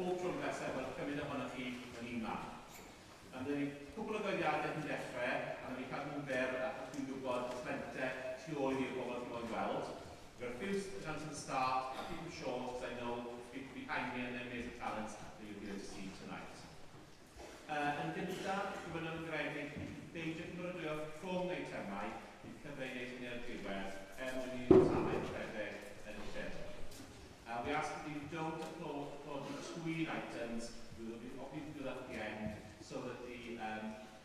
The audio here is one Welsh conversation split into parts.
bob tro nesaf, wel, cymryd ohonoch chi yn un man. Dyna ni cwbl o goediadau yn dechrau, a dyna ni cael nhw'n fer ac dwi'n gwybod clentau tu ôl i'r bobl chi'n moyn gweld. We're refused to come to the start, I'll keep them short because I know behind me and their amazing talents that you'll be able to see tonight. Yn gyntaf, Gyfun Gymraeg i beidio cymrydwyo rhwng eitemau i cyfeirio i'r diwedd mwyn i'r tamau rhedeg yn y lled. We ask that you don't applaud between items, we will be obviously at the end so that the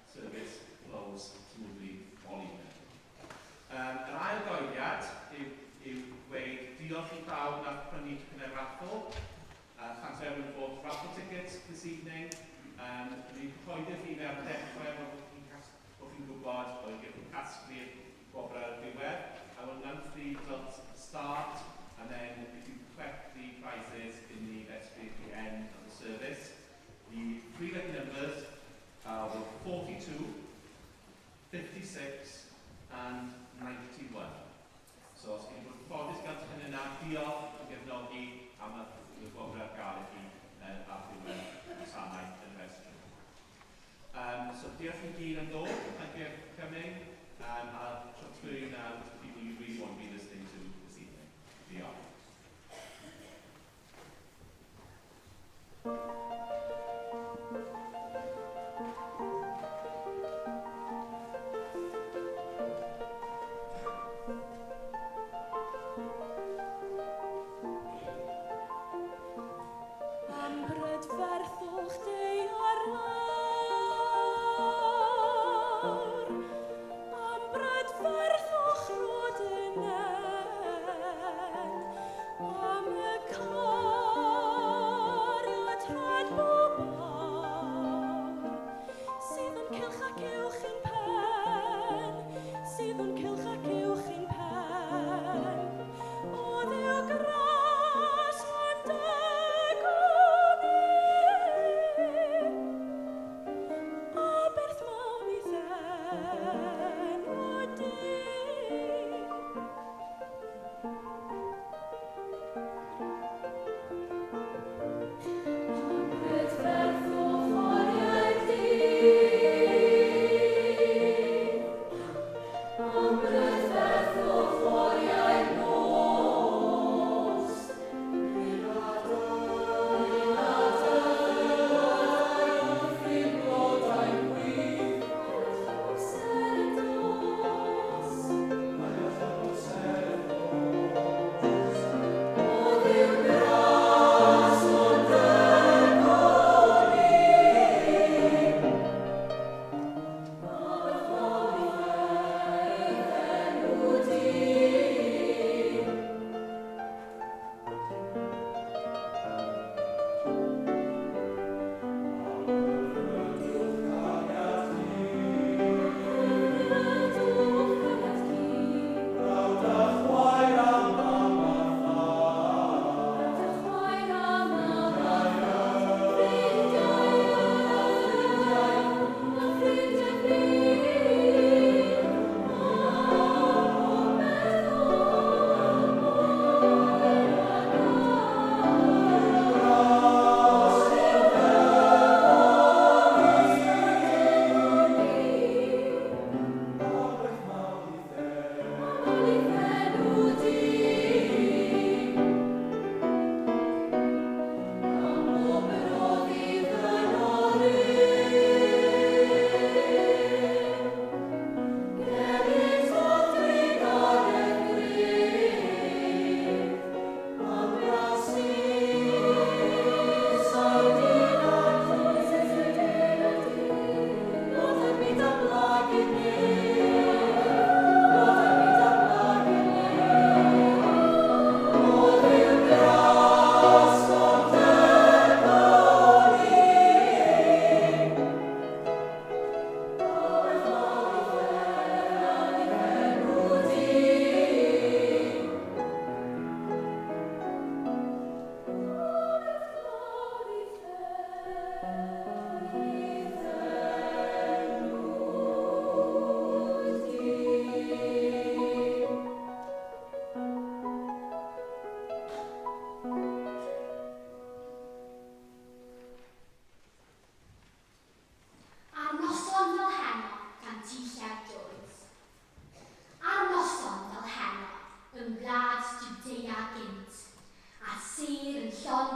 service flows smoothly all evening. Yr ail goediad yw gweud diolch i bawb nath prynu yn y raffle. Thanks everyone for raffle tickets this evening. Ni'n cyhoeddi'r chi ar dechrau bod chi'n gwybod oedd chi'n casglu'r bobl ar y diwedd. I will announce the results at the start, and then if you collect the prizes in the vestry at the end of the service. The three lucky numbers were 42, 56 and 91. So os chi'n bod ffodus gan hyn yna, diolch yn gefnogi am y bobl ar gael i chi ar ddiwedd gwasanaeth yn rhestru. So diolch i gyd am ddod, thank you for coming, and I'll transfer you now to people you really want to be listening to this evening. Diolch.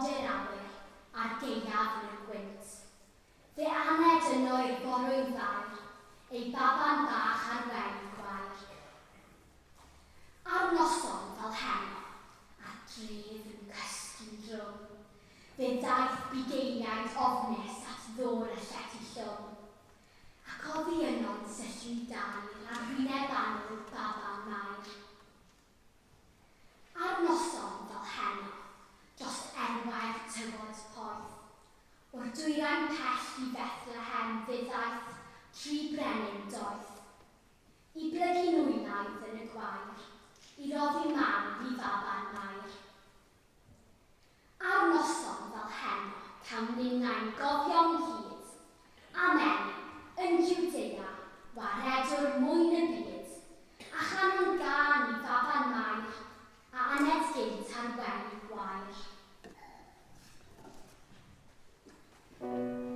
frodyr awyr a'r gaeaf yn y gwynt. Fe aned yno i'r borwy'n fair, ei baban bach ar wen gwair. Ar noson fel heno, a dref yn cysgu'n drwm, fe daeth bugeiliaid ofnus at ddôr y llety llwm, ac oddi yno'n syllu dair ar wyneb anwyl baban mair. Ar noson fel heno, dros erwair tywod poeth, o'r dwyrain pell i Bethlehem fe ddaeth 3 brenin doeth. I blygu nwynaidd yn y gwair, i roddi mam i faban mair. Ar noson fel heno, cawn ninnau'n gofio'n hyd, a Meri, yn Jwdea, waredwr mwyn y byd, a chanwn gan i faban mair, a aned gynt ar wen gwair. Ynghyd.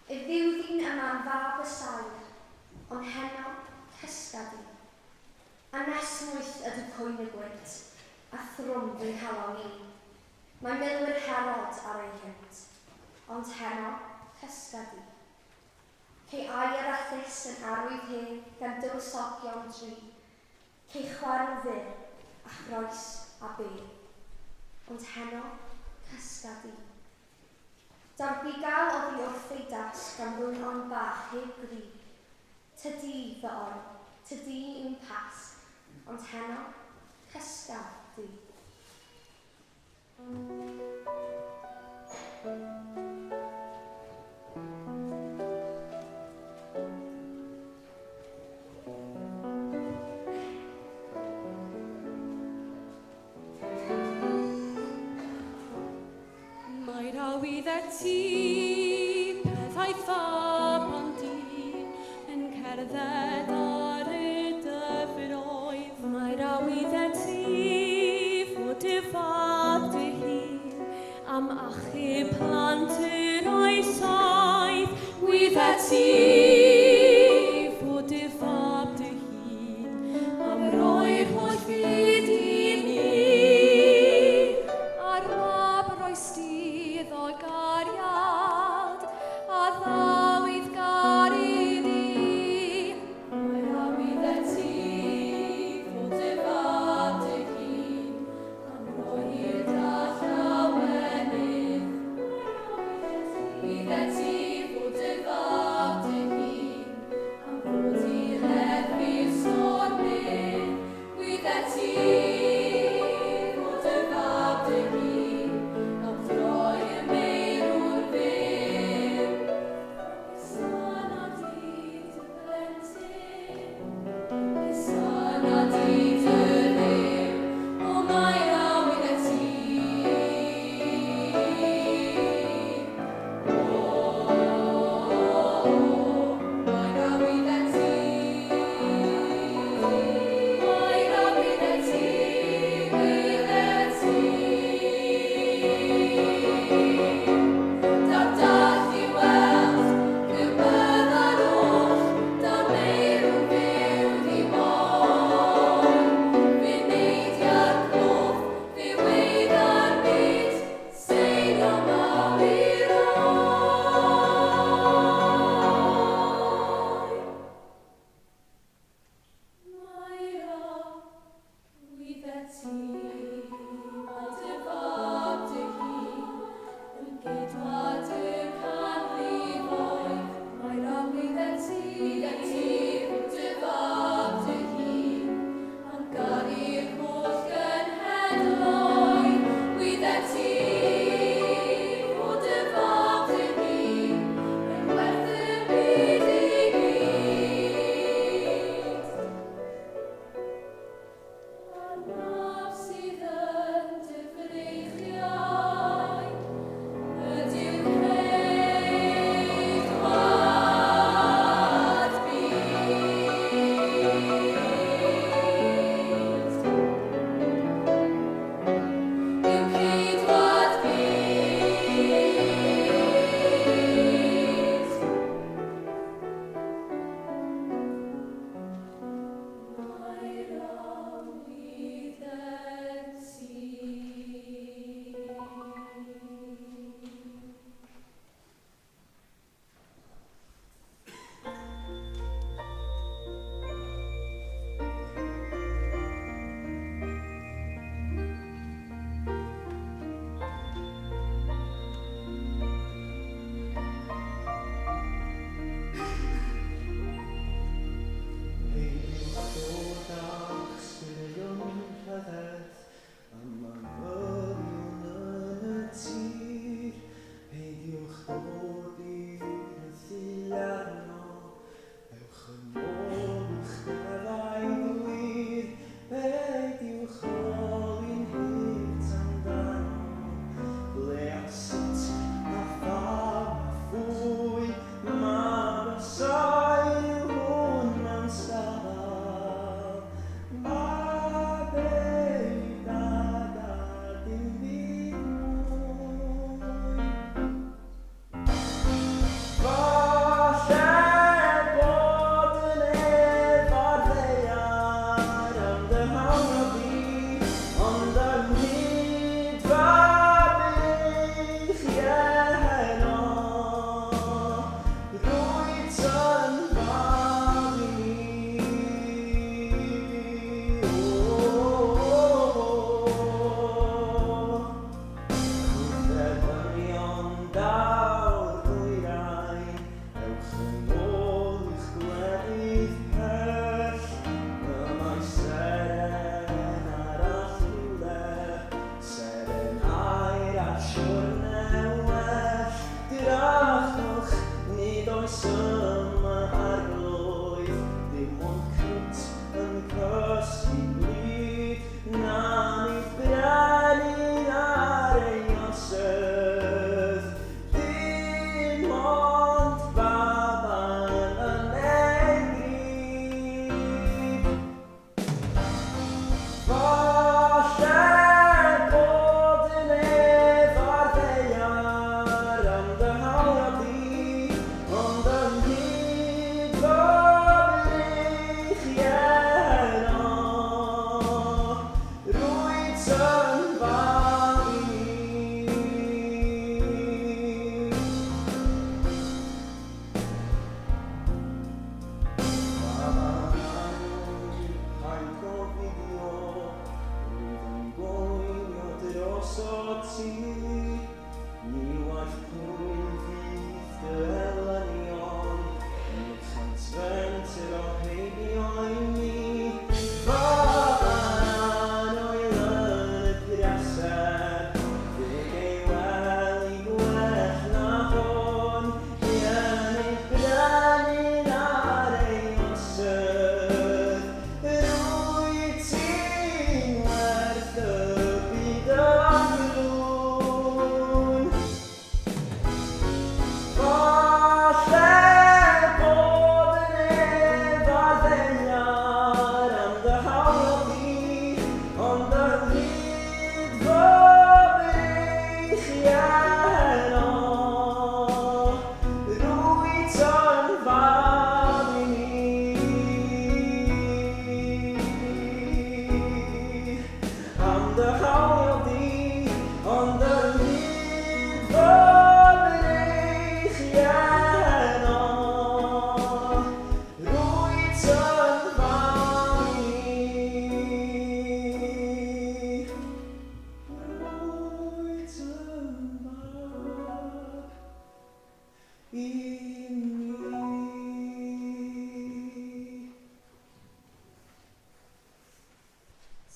Y ddiwddin yma'n fab y sain, ond heno cysgad i. A nesmwyth ydy pwyn y gwynt, a thrwm fy nghalon i. Mae milwyr Herod ar ei hynt, ond heno cysgad i. Cei air a llys yn arwydd hen gan dywysogion dri, cei chwarel fyr a chroes a bedd, ond heno cysgad i. Daw'r bugail oddi wrth ei das gan rwy'n on bach heb gri. Tydi fy on, tydi yw'n pasg, ond heno cysgad di. Mae'r awydd e ti, pethau ffab ond un, yn cerdded ar y dyfroedd. Mae'r awydd e ti, fod dy fab dy hun, am achub plant yr oesoedd. Wydd e ti, fod dy fab dy hun, am roi'r holl fyd i ni. A'r mab roes di ddol gariad.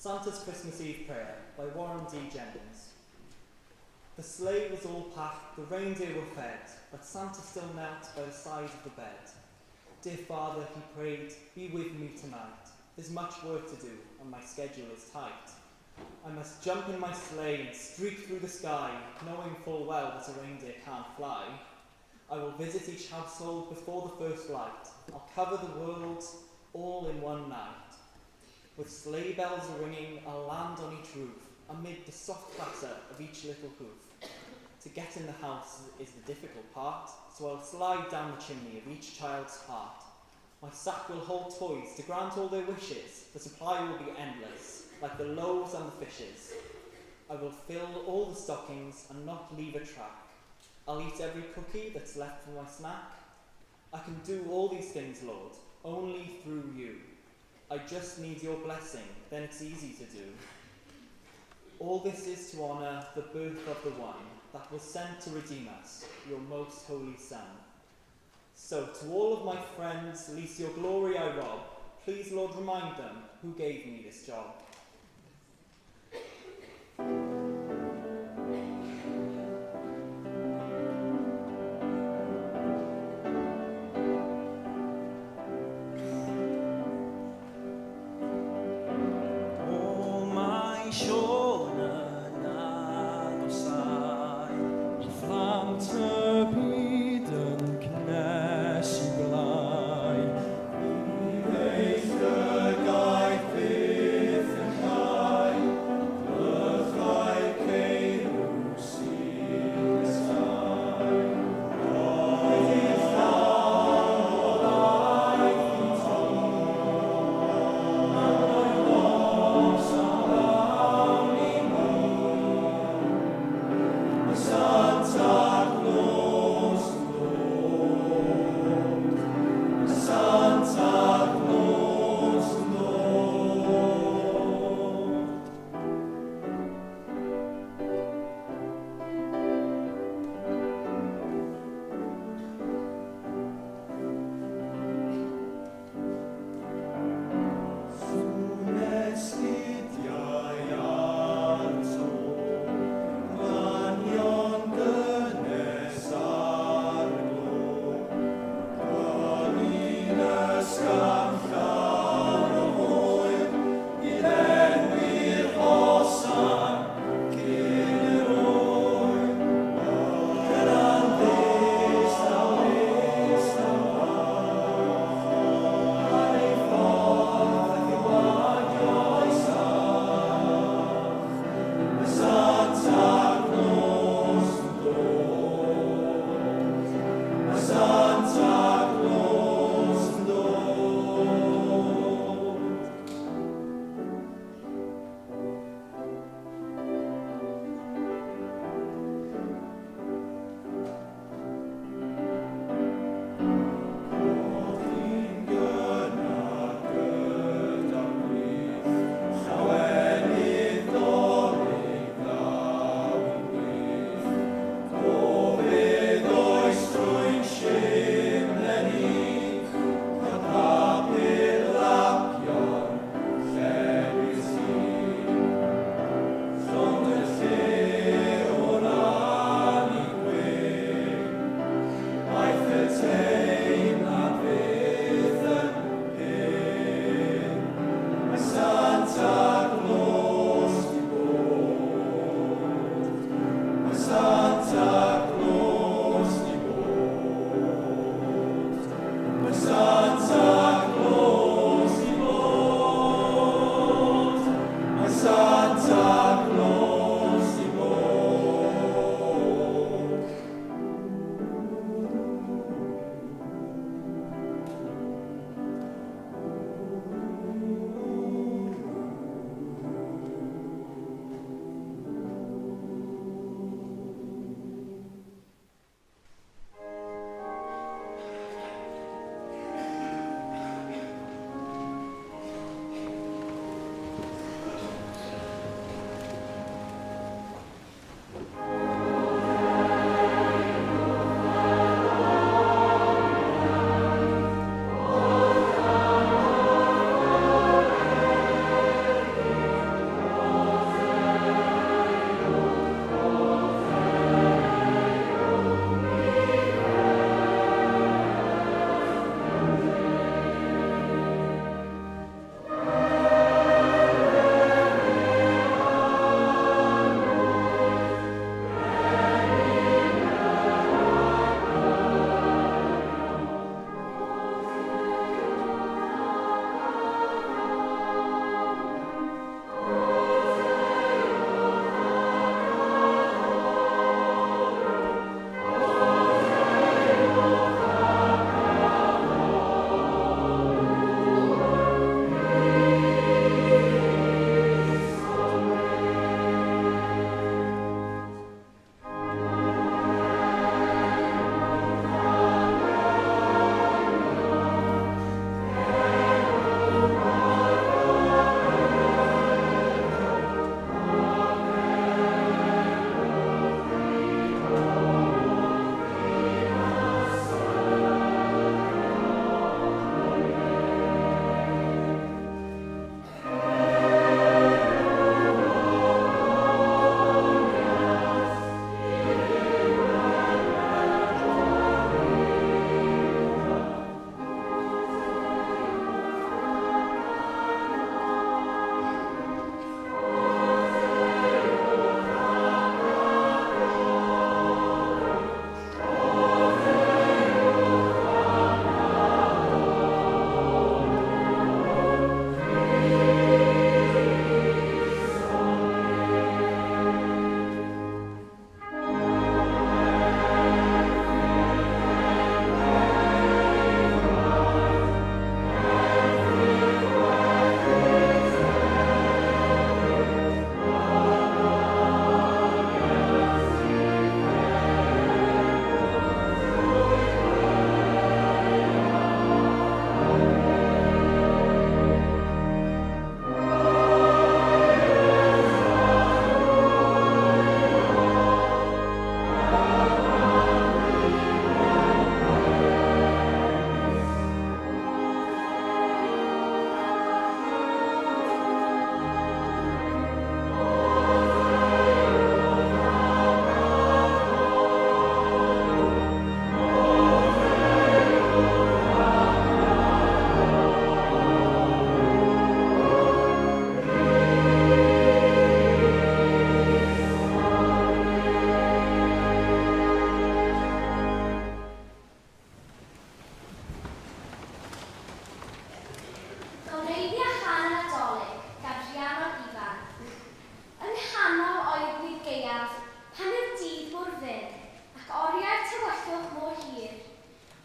Santa's Christmas Eve Prayer by Warren D. Jenkins. The sleigh was all packed, the reindeer were fed, but Santa still knelt by the side of the bed. Dear Father, he prayed, be with me tonight. There's much work to do, and my schedule is tight. I must jump in my sleigh and streak through the sky, knowing full well that a reindeer can't fly. I will visit each household before the first light. I'll cover the world all in one night. With sleigh bells ringing, I'll land on each roof, amid the soft clatter of each little hoof. To get in the house is the difficult part, so I'll slide down the chimney of each child's heart. My sack will hold toys to grant all their wishes. The supply will be endless, like the loaves and the fishes. I will fill all the stockings and not leave a track. I'll eat every cookie that's left from my snack. I can do all these things, Lord, only through you. I just need your blessing, then it's easy to do. All this is to honour the birth of the one that was sent to redeem us, your most holy Son. So to all of my friends, least your glory I rob, please, Lord, remind them who gave me this job. Eich dy gaeth byth yn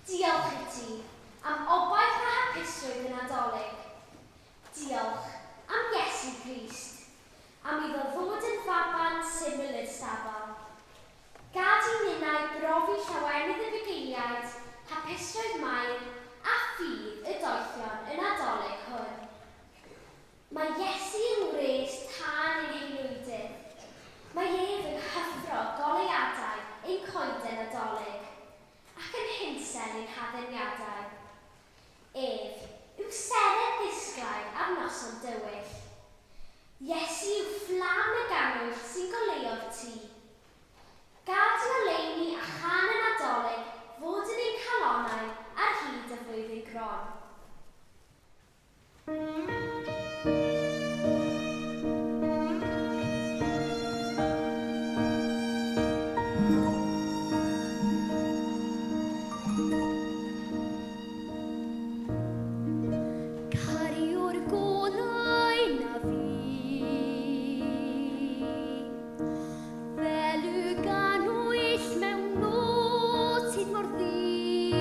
Diolch i ti am obaith a hapusrwydd y Nadolig. Diolch am Iesu Grist, am iddo fod yn faban syml i'r stabal. Gad i ninnau brofi llawenydd y bugeiliaid, hapusrwydd mair a ffydd y doethion y Nadolig hwn. Mae Iesu yn wres tân ein heilwydydd. Mae ef yn hyffro goleuadau ein coeden Nadolig ac yn hinsel ein haddeniadau. Ef yw seren ddisglair ar noson Deuwch. Iesu yw fflam y ganwyll sy'n goleuo'r tŷ. Gad i oleuni a chan y Nadolig fod yn ein calonnau ar hyd y flwyddyn gron. Fel y ganwyll mewn nos sydd mor ddi.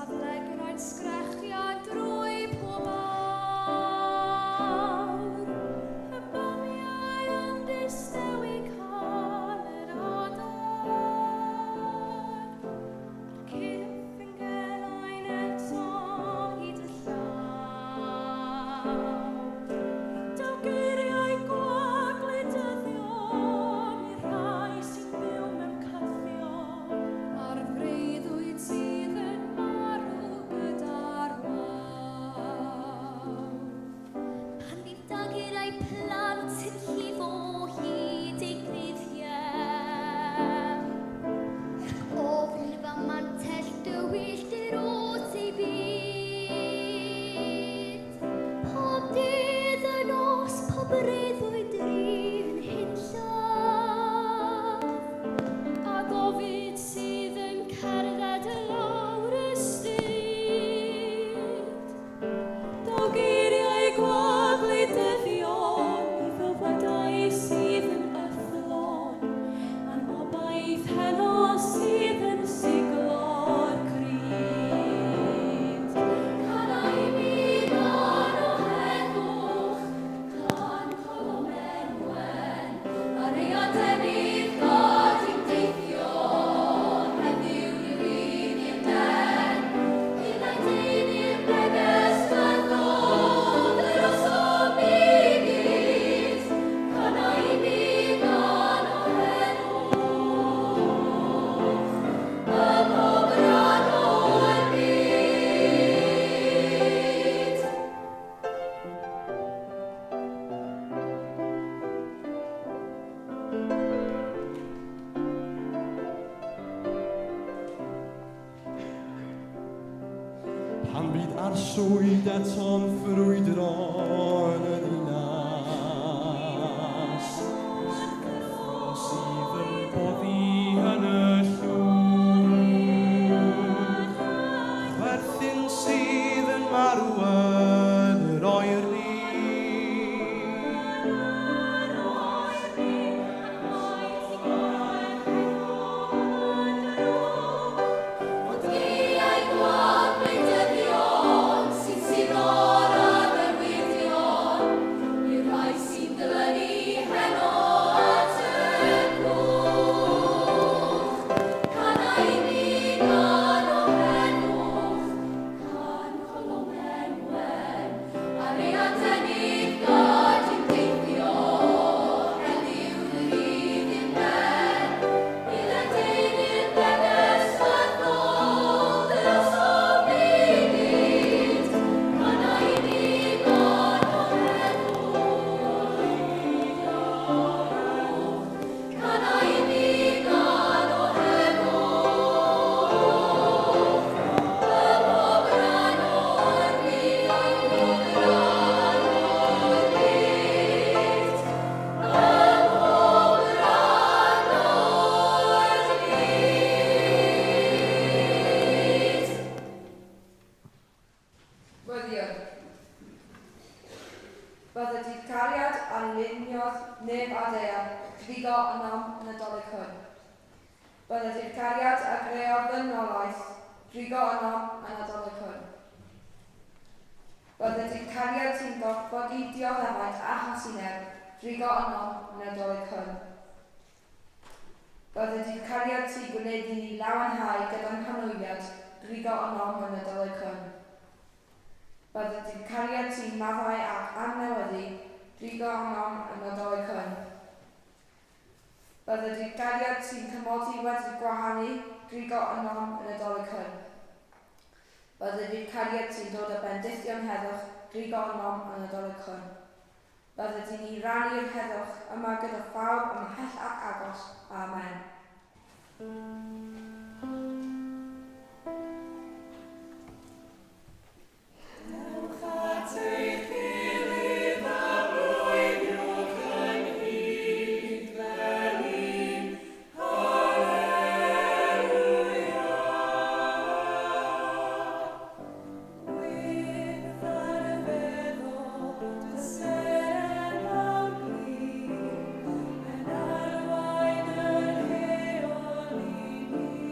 Have leg swydd eto'n ffrwydro yn y ddinas. Cyffro sydd yn boddi yn y llwch, chwerthin sydd yn marw yn yr oeri. Bydde diddgariad arluniodd neb a Daear drigo yn am Nadolig hwn. Bydde diddgariad a greodd ddynolaeth drigo yn am Nadolig hwn. Bydde diddgariad sy'n gorfodi dioddefyd a hasineb drigo yn am Nadolig hwn. Bydde diddgariad sy'n gwneud i ni lawenhau gyda'n hanwyliad drigo yn am Nadolig hwn. Bydde diddgariad sy'n maddau ac annewyddu drigo yn am Nadolig hwn. Bydde diddgariad sy'n cymodi wedi gwahanu drigo yn am Nadolig hwn. Bydde diddgariad sy'n dod o bendithion heddwch drigo yn am Nadolig hwn. Bydde di ni rannu'r heddwch yma gyda phawb ymhell ac agos. Amen. Dewch at eich gilydd a rwyfiwch ynghyd felly. Halleluia. Gwynferthwch dyseren mawr glir, yn arwain yr heol i ni.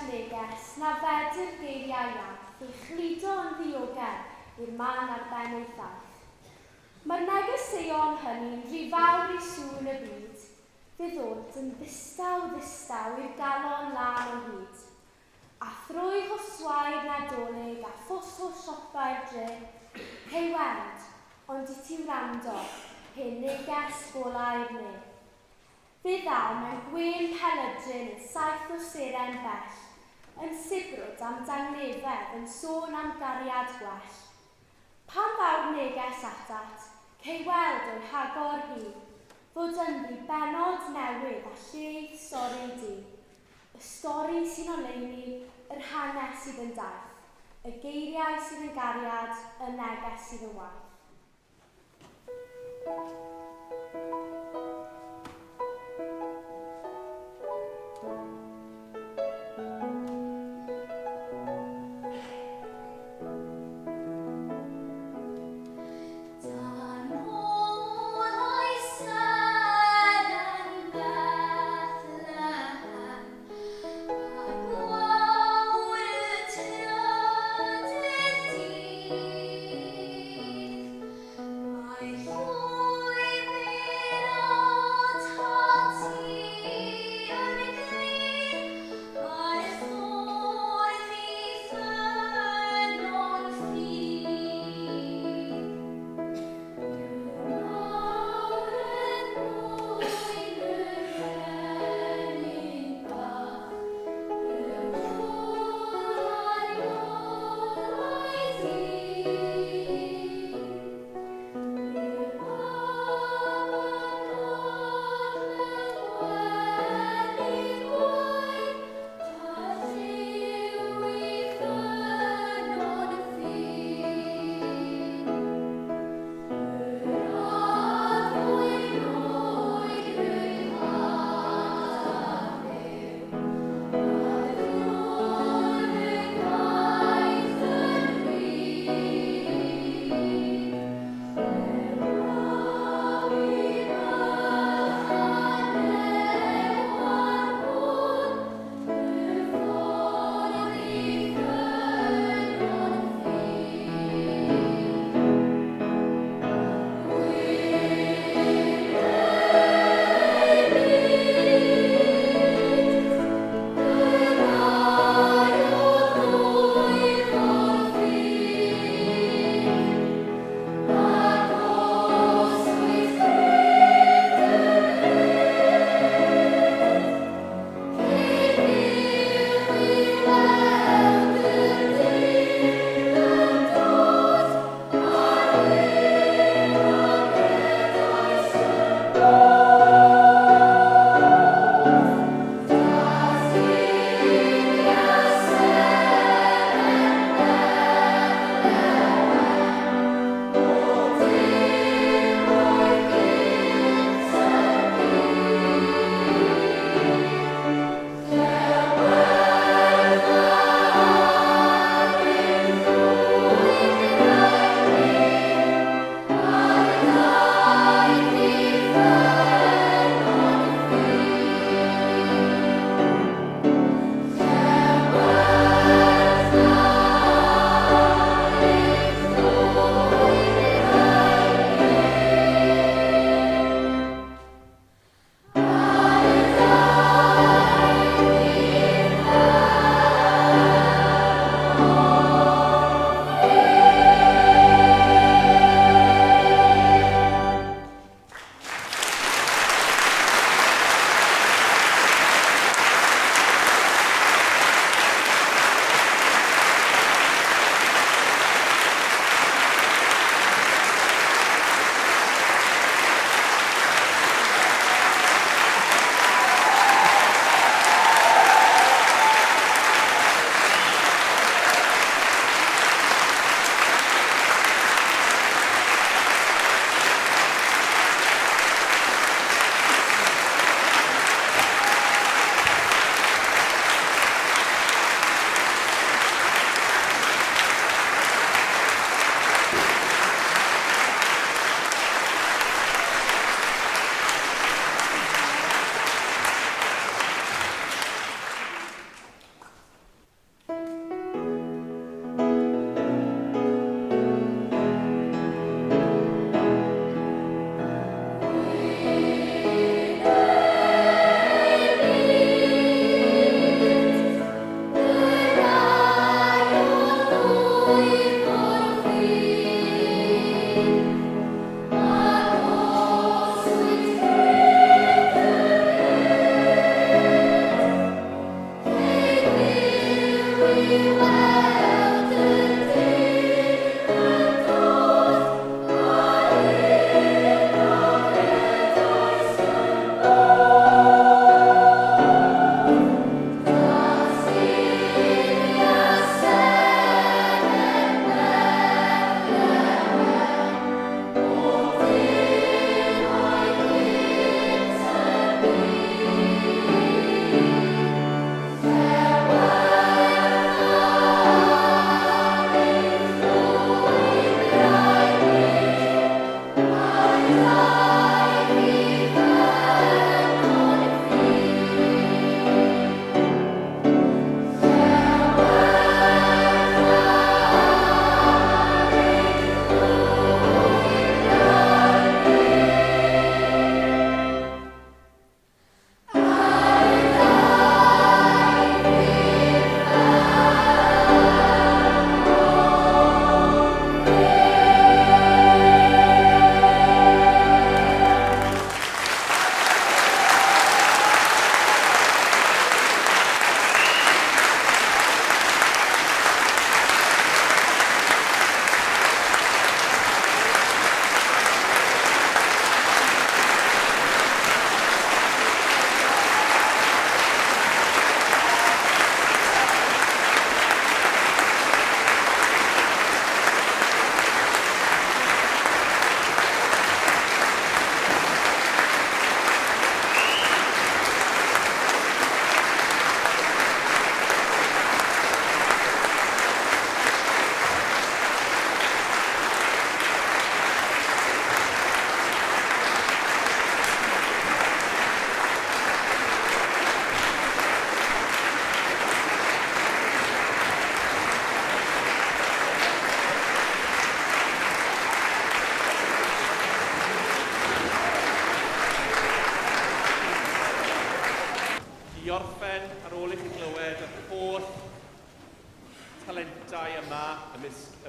neges na fedr geiriau iaith ei chludo yn ddiogel i'r man ar ben ei thaith. Mae'r negeseuon hynny'n rhy fawr i sŵn y byd, fe ddod yn ddistaw i'r galon lan o hyd. A thrwy hoswair nadolig a ffos o siopau'r dre, cei weld, ond i ti wrando, hen neges golau'r ne. Fe ddaw mewn gwyn pelydrin yn saith o seren bell, yn sibrwd am dangnefedd yn sôn am gariad gwell. Pan ddaw'r neges atat, cei weld o'i hagor hi, fod ynddi benod newydd a lleith stori di. Y stori sy'n oleuni yr hanes sydd yn daith, y geiriau sydd yn gariad, y neges sydd yn waith. Thank you.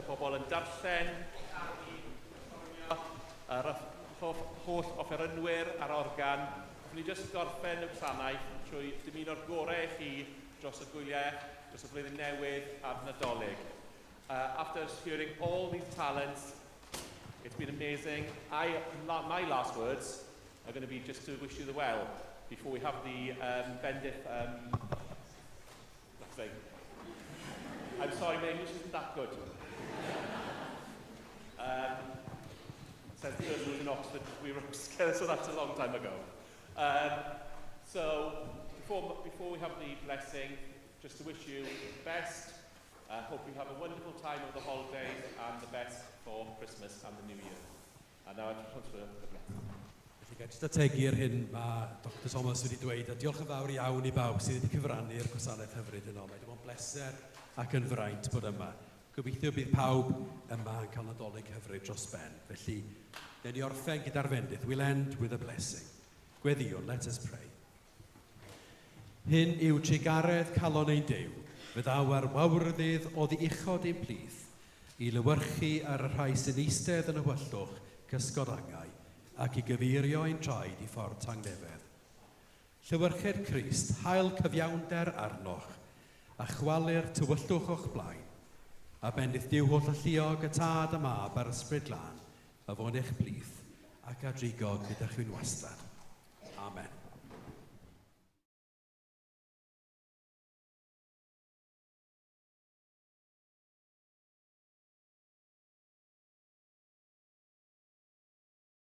pobl yn darllen, yr holl offerynwyr ar organ. Ni jyst gorffen y gwasanaeth trwy dymuno'r gorau i chi dros y gwyliau, dros y flwyddyn newydd a'r Nadolig. After hearing all these talents, it's been amazing. My last words are going to be just to wish you the well before we have the thing. I'm sorry, my English isn't that good. Says the person who's in Oxford, we were together, so that's a long time ago. So, before we have the blessing, just to wish you the best. Hope you have a wonderful time over the holidays and the best for Christmas and the New Year. And now I transfer the blessing. Felly, jyst ategu'r hyn mae Dr Thomas wedi dweud, a diolch yn fawr iawn i bawb sydd wedi cyfrannu'r gwasanaeth hyfryd yno. Mae wedi bod yn bleser ac yn fraint bod yma. Gobeithio bydd pawb yma yn cael Nadolig hyfryd dros ben. Felly, newn ni orffen gyda'r fendydd. We'll end with a blessing. Gweddion, let us pray. Hyn yw trigaredd calon ein Duw, fyddaw ar wawrdydd o ddi uchod ein plith, i lywyrchu ar y rhai sy'n eistedd yn y wyllwch cysgodangau, ac i gyfeirio ein traed i ffordd tangnefedd. Llywyrched Crist, hael cyfiawnder arnoch, a chwalu'r tywyllwch o'ch blaen, a bendith Duw holl y lluog y tad y mab a'r ysbryd lan, a fo'n eich plith, ac a drigog gyda chwyn wastad. Amen.